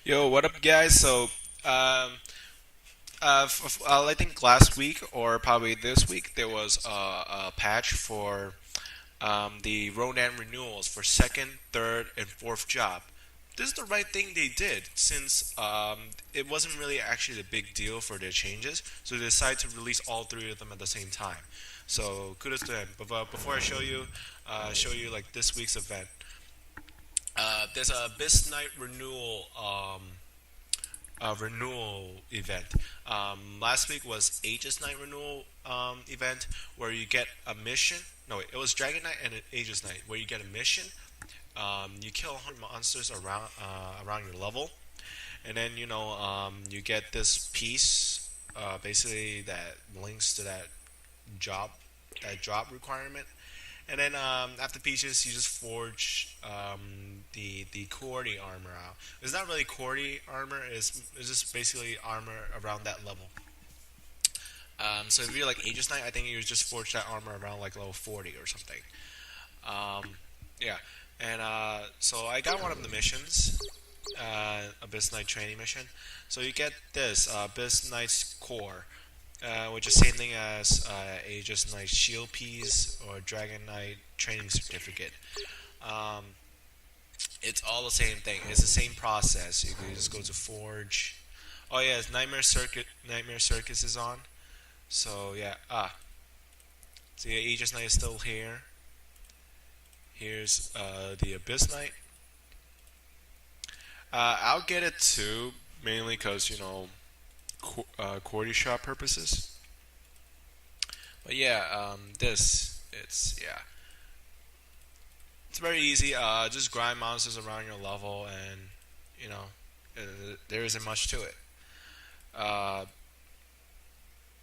Yo, what up, guys? Um, I think last week or probably this week there was a patch for the Ronan renewals for second, third, and fourth job. This is the right thing they did since it wasn't really actually a big deal for their changes, so they decided to release all three of them at the same time. So kudos to them. But before I show you like this week's event. There's a Biz Night renewal event. Last week was Aegis Night renewal event where you get a mission. No, it was Dragon Night and Aegis Night where you get a mission. You kill 100 monsters around your level, and then you get this piece, basically that links to job that job requirement. And then after pieces, you just forge the Cordy armor out. It's not really Cordy armor; it's just basically armor around that level. So if you're like Aegis Knight, I think you just forge that armor around like level 40 or something. Um, yeah, and so I got one of the missions, Abyss Knight training mission. So you get this Abyss Knight's core, which is same thing as Aegis Knight shield piece or Dragon Knight training certificate. Um, it's all the same thing. It's the same process. You can just go to Forge. Oh yeah, it's Nightmare Circus is on. So yeah, so yeah, Aegis Knight is still here. Here's the Abyss Knight. I'll get it too, mainly because Cordy shop purposes. But yeah, this it's very easy. Just grind monsters around your level, and you know, there isn't much to it. Uh,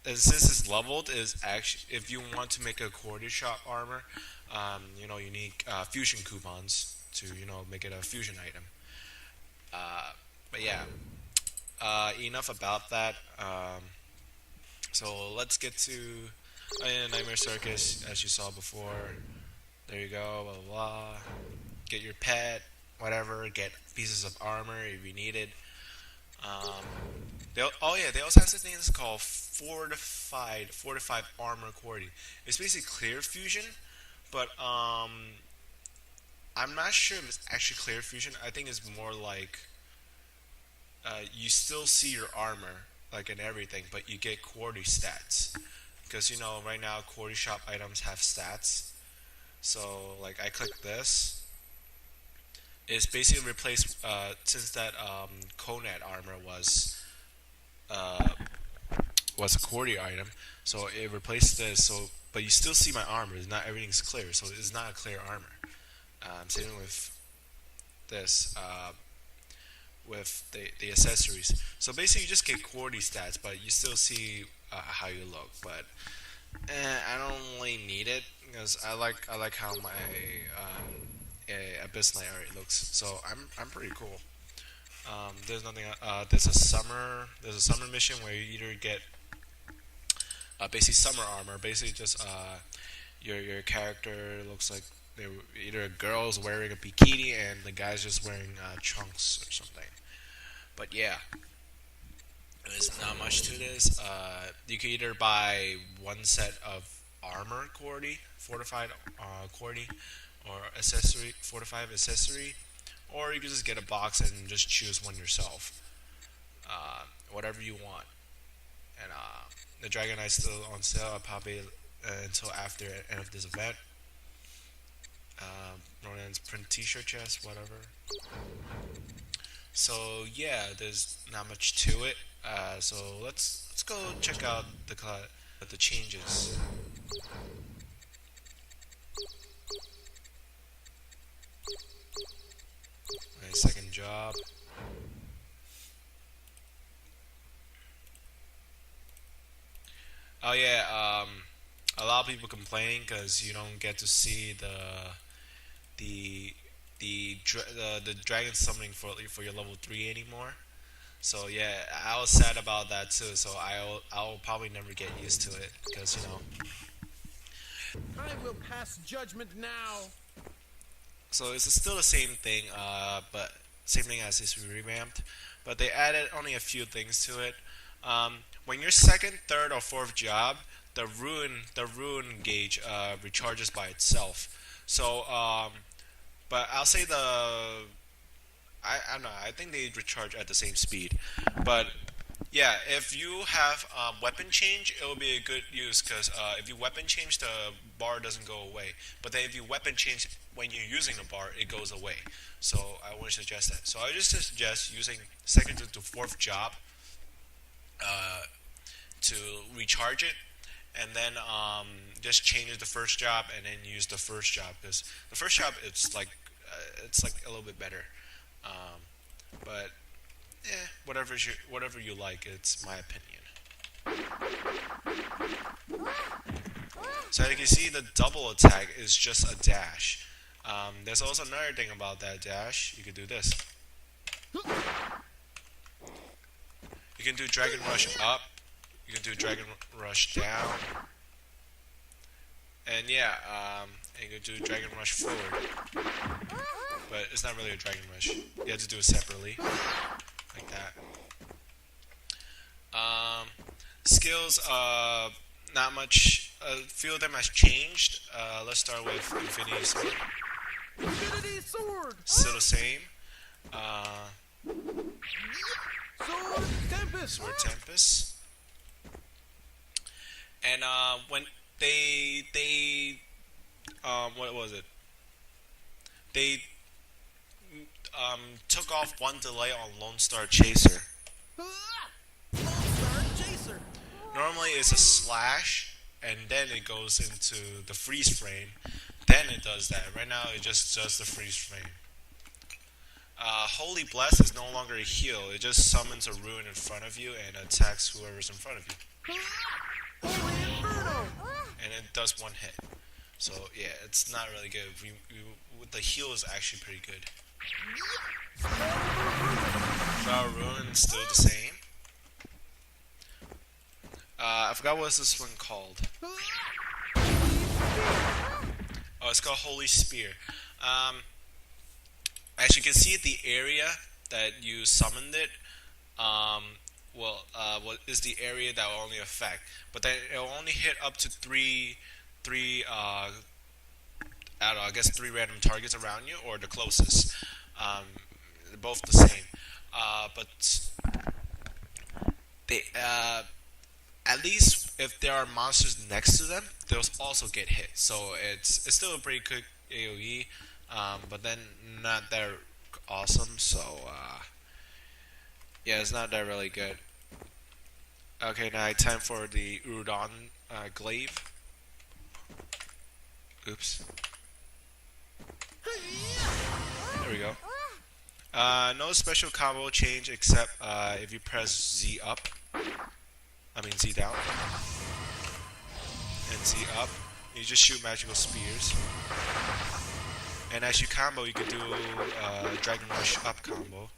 and since it's leveled, is actually if you want to make a quarter shop armor, you need fusion coupons to make it a fusion item. But yeah, enough about that. So let's get to Nightmare Circus, as you saw before. There you go, blah blah blah. Get your pet, whatever. Get pieces of armor if you need it. Um, they also have this thing that's called fortified armor quality. It's basically clear fusion, but I'm not sure if it's actually clear fusion. I think it's more like you still see your armor like and everything, but you get quality stats because right now quality shop items have stats. So like I click this, it's basically replaced since that Conet armor uh, was a quarter item, so it replaced this. So, but you still see my armor. Not everything's clear, so it's not a clear armor. Same with this, with the accessories. So basically, you just get quarter stats, but you still see how you look. But I don't really need it because I like how my Abyss Knight already looks. So I'm pretty cool. There's nothing. There's a summer mission where you either get basically summer armor. Basically, just your character looks like they were either a girl's wearing a bikini and the guy's just wearing trunks or something. But yeah, there's not much to this. You can either buy one set of armor quality, fortified quality, or accessory fortified accessory, or you can just get a box and just choose one yourself. Whatever you want. And the Dragon Knight's still on sale, probably until after end of this event. Ronan's print T-shirt chest, whatever. So yeah, there's not much to it. So let's go check out the changes. My second job. Oh yeah, a lot of people complaining because you don't get to see the the dragon summoning for your level 3 anymore. So yeah, I was sad about that too. So I'll probably never get used to it because I will pass judgment now. So it's still the same thing. But same thing as this revamped, but they added only a few things to it. When your second, third, or fourth job, the ruin gauge recharges by itself. So, but I'll say I don't know. I think they recharge at the same speed, but yeah, if you have weapon change, it will be a good use because if you weapon change, the bar doesn't go away. But then if you weapon change when you're using the bar, it goes away. So I would suggest that. So I just suggest using second to fourth job uh, to recharge it, and then just change the first job and then use the first job because the first job it's like a little bit better. Um, but whatever you like. It's my opinion. So as you can see, the double attack is just a dash. There's also another thing about that dash. You can do this. You can do Dragon Rush up. You can do Dragon Rush down. And yeah, and you can do Dragon Rush forward. But it's not really a Dragon Rush. You have to do it separately. Like that. Skills, not much. A few of them has changed. Let's start with Infinity Sword. Infinity Sword! Still the same. Sword Tempest! Sword Tempest. And when they what was it? They took off one delay on Lone Star Chaser. Lone Star Chaser! Normally it's a slash, and then it goes into the freeze frame. Then it does that. Right now it just does the freeze frame. Holy Bless is no longer a heal. It just summons a ruin in front of you and attacks whoever's in front of you. Holy Inferno! And it does one hit. So yeah, it's not really good. The heal is actually pretty good. Flower Ruin is still the same. I forgot what this one called. Oh, it's called Holy Spear. As you can see, the area that you summoned it, what is the area that will only affect. But then it will only hit up to three, I don't know, I guess 3 random targets around you, or the closest. They're both the same. But they, at least if there are monsters next to them, they'll also get hit. So it's still a pretty good AoE, but then not that awesome. So yeah, it's not that really good. Okay, now time for the Udon glaive. Oops. There we go. No special combo change except if you press Z up. I mean Z down. And Z up. You just shoot magical spears. And as you combo, you can do Dragon Rush up combo.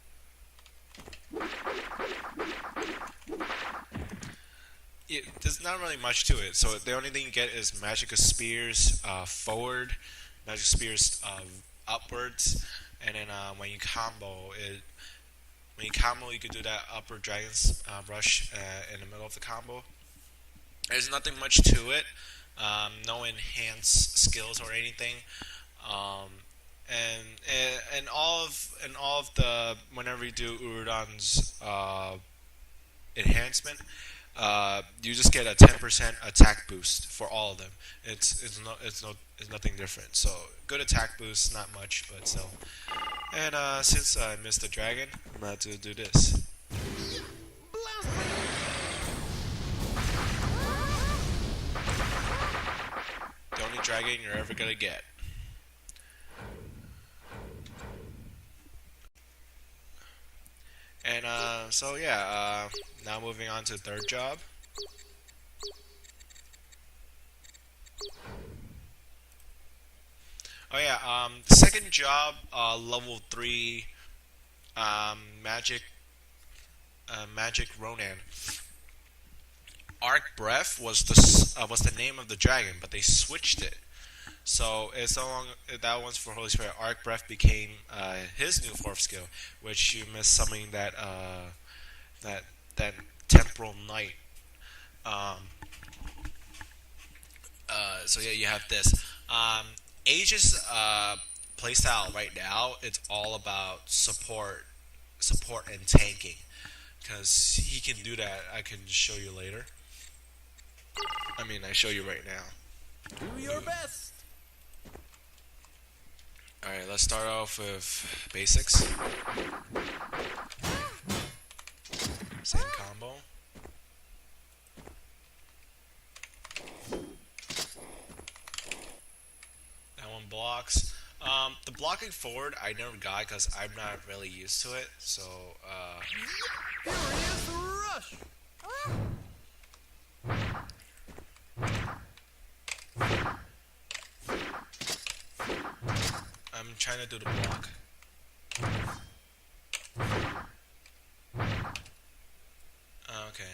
There's not really much to it. So the only thing you get is magical spears forward, magic spears upwards, and then when you combo, you can do that upward Dragon's Rush in the middle of the combo. There's nothing much to it. No enhanced skills or anything. And all of the whenever you do Udon's enhancement, you just get a 10% attack boost for all of them. It's nothing different. So good attack boost, not much, but still. And since I missed the dragon, I'm about to do this. The only dragon you're ever gonna get. And so yeah, now moving on to the third job. Oh yeah, the second job, level 3, magic Ronan. Arc Breath was the name of the dragon, but they switched it. So it's no longer that one's for Holy Spirit. Arc Breath became his new fourth skill, which you missed summoning that that temporal knight. Um, so yeah, you have this. Aegis playstyle right now. It's all about support and tanking, because he can do that. I can show you later. I mean, I show you right now. Do your best. All right, let's start off with basics. Same combo. That one blocks. The blocking forward I never got because I'm not really used to it. So Furious rush. I'm trying to do the block. Okay,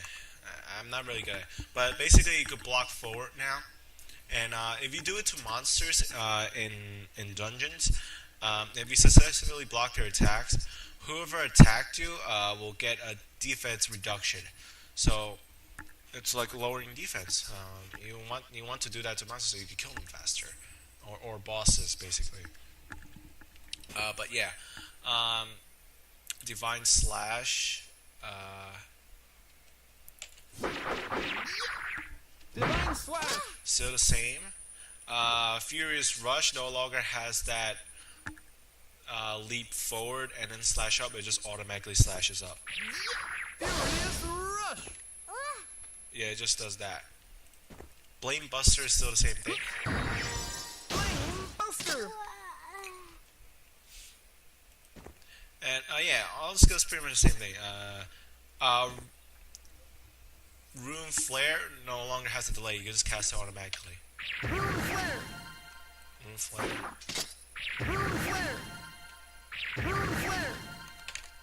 I'm not really good at it. But basically, you could block forward now. And if you do it to monsters in dungeons, if you successfully block their attacks, whoever attacked you will get a defense reduction. So it's like lowering defense. You want to do that to monsters so you can kill them faster, or bosses basically. But yeah, um, Divine Slash. Divine slash. Still the same. Furious Rush no longer has that leap forward and then slash up. It just automatically slashes up. Furious rush. Yeah, it just does that. Blame Buster is still the same thing. Flame buster. And yeah, all the skills pretty much the same thing. Rune Flare no longer has a delay. You can just cast it automatically. Rune flare. Rune Flare. Rune flare. Rune flare.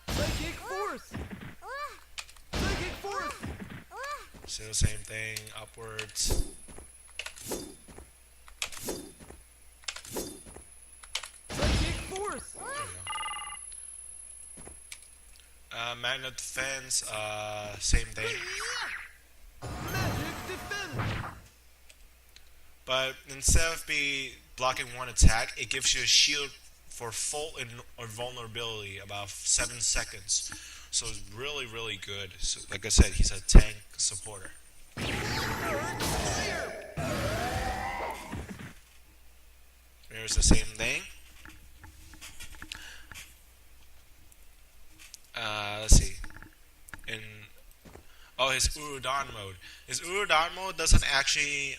Psychic force. Psychic force. Still the same thing. Upwards. Psychic force. There we go. Magnet Defense. Same thing. Magic defend. But instead of blocking one attack, it gives you a shield for full invulnerability, about 7 seconds. So it's really, really good. So, like I said, he's a tank supporter. There's the same thing. Let's see. His Urudan mode. His Urudan mode doesn't actually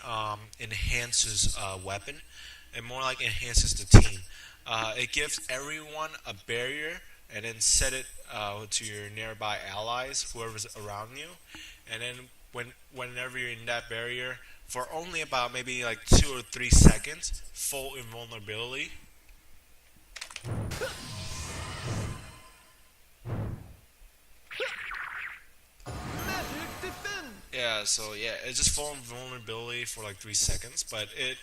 enhance his weapon. It more like enhances the team. It gives everyone a barrier and then set it to your nearby allies, whoever's around you. And then whenever you're in that barrier, for only about maybe like 2 or 3 seconds, full invulnerability. Magic defend. Yeah, so yeah, it's just full invulnerability for like 3 seconds, but it,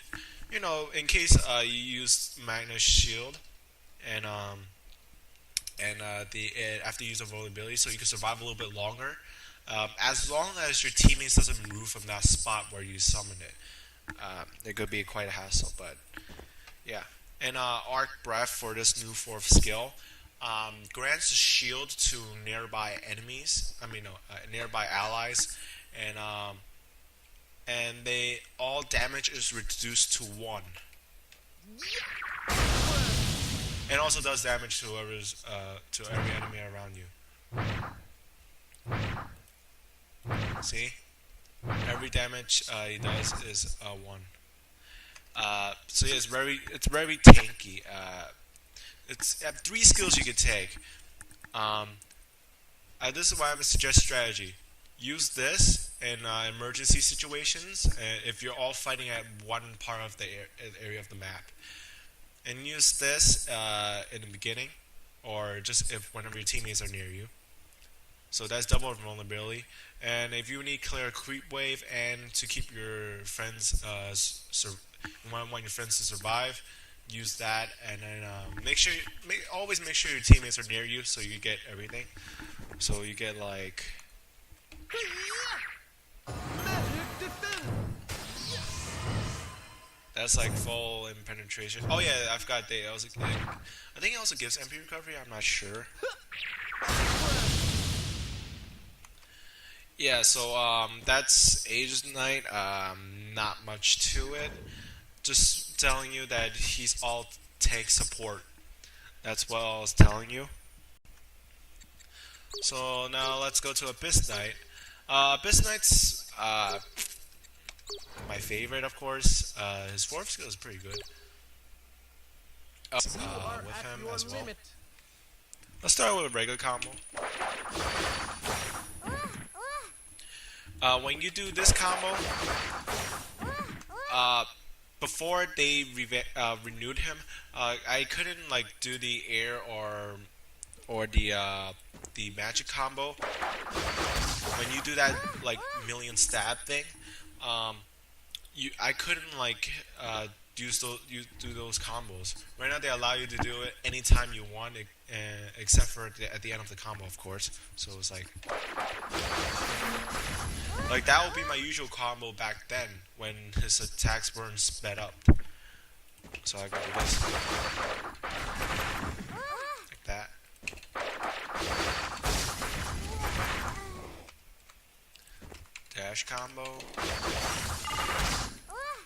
in case you use Magnus Shield and after you use the vulnerability, so you can survive a little bit longer, as long as your teammates doesn't move from that spot where you summon it. It could be quite a hassle, but yeah. And Arc Breath for this new 4th skill grants a shield to nearby enemies. Nearby allies, and they all damage is reduced to 1. It also does damage to whoever's to every enemy around you. See, every damage he does is 1. So yeah, it's very tanky. It's 3 skills you can take. This is why I would suggest strategy. Use this in emergency situations, if you're all fighting at one part of the area of the map. And use this in the beginning, or just if whenever your teammates are near you. So that's double vulnerability. And if you need clear creep wave and to keep your friends, you want your friends to survive, use that. And then always make sure your teammates are near you so you get everything. So you get like Magic defend. that's like full in penetration. Oh yeah, I forgot they also. I think it also gives MP recovery. I'm not sure. Yeah, so that's Aegis Knight. Not much to it. Just telling you that he's all tank support. That's what I was telling you. So now let's go to Abyss Knight. Abyss Knight's my favorite, of course. His fourth skill is pretty good. You are With at him your as well. limit. Let's start with a regular combo. When you do this combo, before they renewed him, I couldn't like do the air or the magic combo. When you do that like million stab thing, I couldn't like you do those combos. Right now they allow you to do it anytime you want, except for at the end of the combo, of course. So it's like that would be my usual combo back then when his attacks weren't sped up. So I gotta do this like that. Dash combo.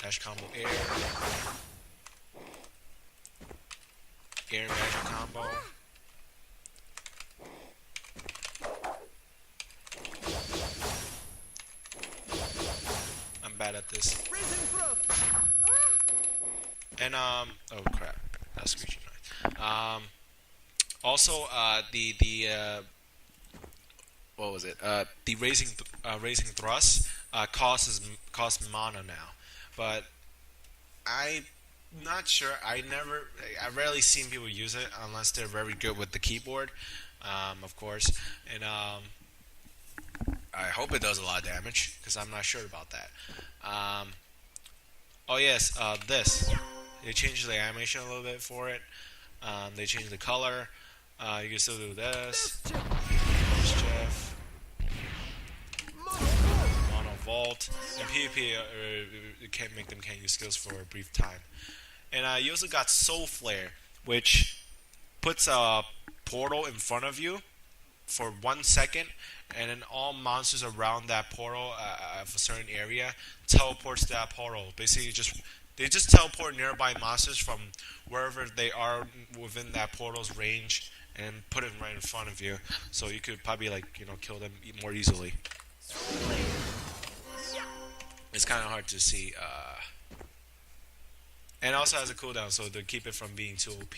Dash combo air. Air magic combo. I'm bad at this. Raising thrust. And oh crap, that's screeching noise. Also, the what was it? The raising thrust costs mana now, but I'm not sure. I rarely seen people use it unless they're very good with the keyboard, of course. And I hope it does a lot of damage because I'm not sure about that. Oh yes, this. They changed the animation a little bit for it. They changed the color. You can still do this. Mischief. Mono Vault. And PvP, you can't use skills for a brief time. And you also got Soul Flare, which puts a portal in front of you for 1 second, and then all monsters around that portal of a certain area teleports to that portal. Basically, they just teleport nearby monsters from wherever they are within that portal's range and put it right in front of you, so you could probably kill them more easily. It's kind of hard to see, and it also has a cooldown, so to keep it from being too OP,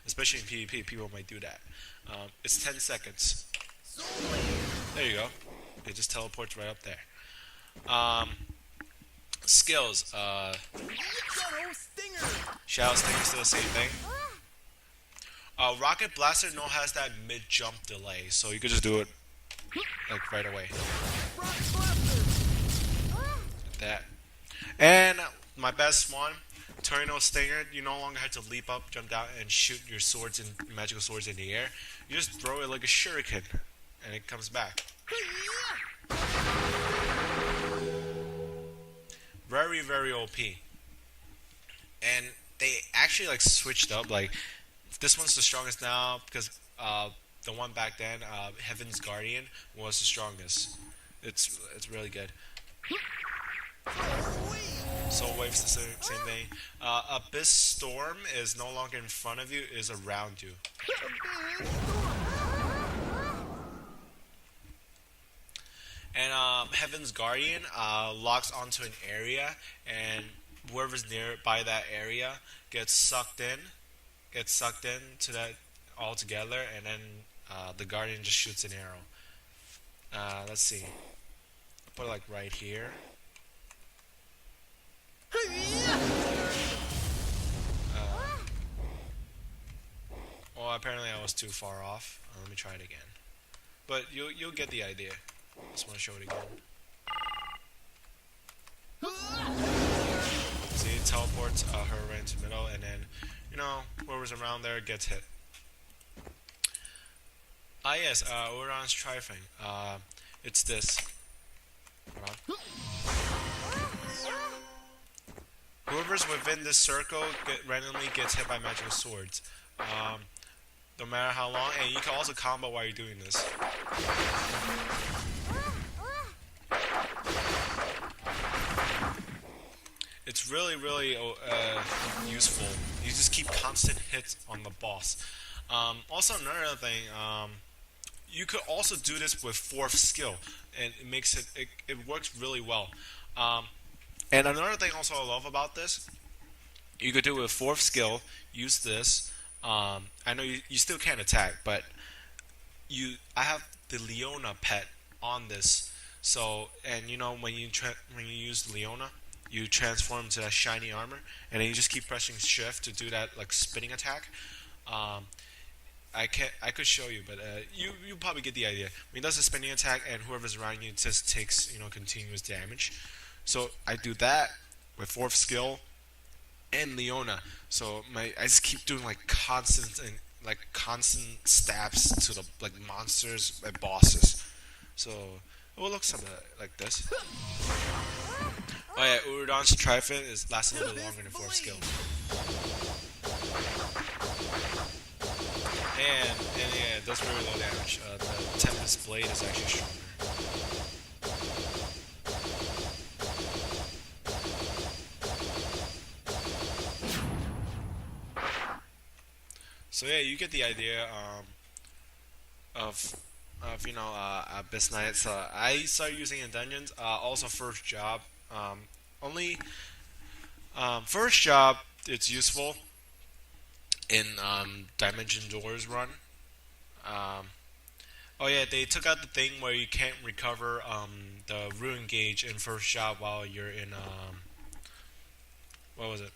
especially in PvP, people might do that. It's 10 seconds. There you go. It just teleports right up there. Skills. Shadow Stinger. Shadow Stinger still the same thing. Rocket Blaster has that mid jump delay, so you could just do it like right away. Rock Blaster. Like that. And my best one, Tornado Stinger. You no longer have to leap up, jump down, and shoot your magical swords in the air. You just throw it like a shuriken, and it comes back. Very, very OP. And they actually switched up. Like this one's the strongest now because the one back then, Heaven's Guardian, was the strongest. It's really good. Soul Wave's the same thing. Abyss Storm is no longer in front of you; is around you. And Heaven's Guardian locks onto an area, and whoever's nearby that area gets sucked in to that all together, and then the Guardian just shoots an arrow. Let's see. I'll put it right here. Well, apparently I was too far off. Let me try it again. but you'll get the idea. Just want to show it again. See, it teleports her right into the middle, and then whoever's around there gets hit. Ah yes, Uran's Trifling. It's this. Hold on. Whoever's within this circle randomly gets hit by magical swords. No matter how long, and you can also combo while you're doing this. It's really, really useful. You just keep constant hits on the boss. Also, another thing, you could also do this with fourth skill, and it makes it works really well. And another thing also I love about this, you could do it with fourth skill. Use this. I know you still can't attack, but I have the Leona pet on this. So, and when you use Leona, you transform into that shiny armor, and then you just keep pressing shift to do that like spinning attack. I could show you, but you probably get the idea. When he does a spinning attack, and whoever's around you just takes continuous damage. So I do that with fourth skill and Leona. So I just keep doing like constant stabs to the monsters and bosses. So it will look something like this. Oh yeah, Uran's Trifling lasts a little bit longer than fourth skill. And yeah, it does very low damage. The Tempest Blade is actually stronger. So yeah, you get the idea of Abyss Knight. So I started using it in dungeons. Also first job. Only first job it's useful in Dimension Doors run. Oh yeah, they took out the thing where you can't recover the Ruin Gauge in first job while you're in what was it?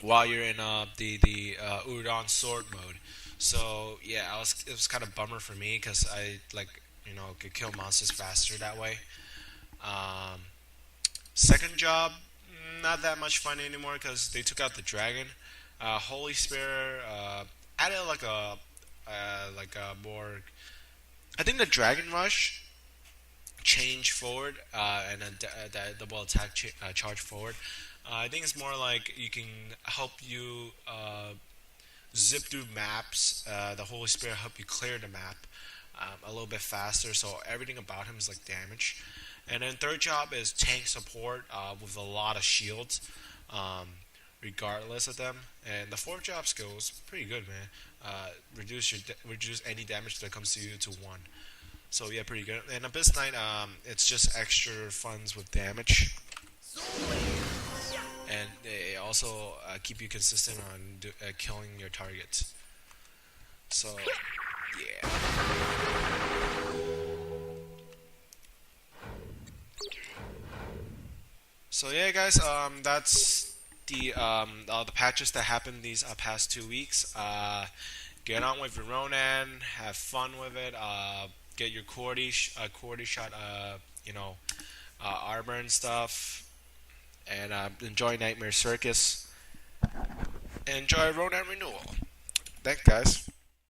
While you're in the Udon sword mode. So yeah, it was kind of bummer for me because I could kill monsters faster that way. Second job, not that much fun anymore because they took out the dragon. Holy Spirit added like a more. I think the Dragon Rush change forward and then that double attack charge forward. I think it's more like you can help you zip through maps. The Holy Spirit help you clear the map a little bit faster. So everything about him is like damage. And then third job is tank support with a lot of shields, regardless of them. And the fourth job skill is pretty good, man. Reduce any damage that comes to you to 1. So yeah, pretty good. And Abyss Knight, it's just extra funds with damage, and they also keep you consistent on killing your targets. So yeah. So yeah, guys, that's the patches that happened these past 2 weeks. Get on with your Ronan, have fun with it. Get your Cordy shot, armor and stuff, and enjoy Nightmare Circus. And enjoy Ronan Renewal. Thanks, guys.